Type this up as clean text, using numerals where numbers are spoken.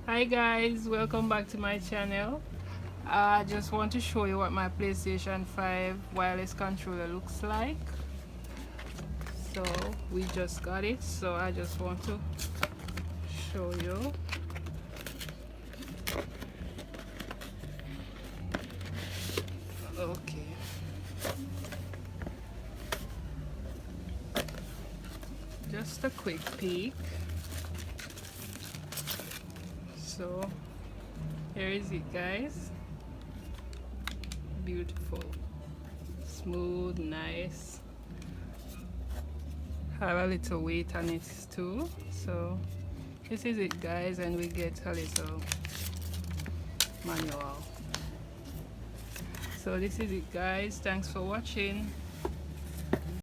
Hi guys, welcome back to my channel. I just want to show you what my PlayStation 5 wireless controller looks like. So we just got it, so I just want to show you. Okay, just a quick peek. So here is it, guys. Beautiful, smooth, nice. Have a little weight on it too. So this is it, guys, and we get a little manual. So this is it, guys. Thanks for watching.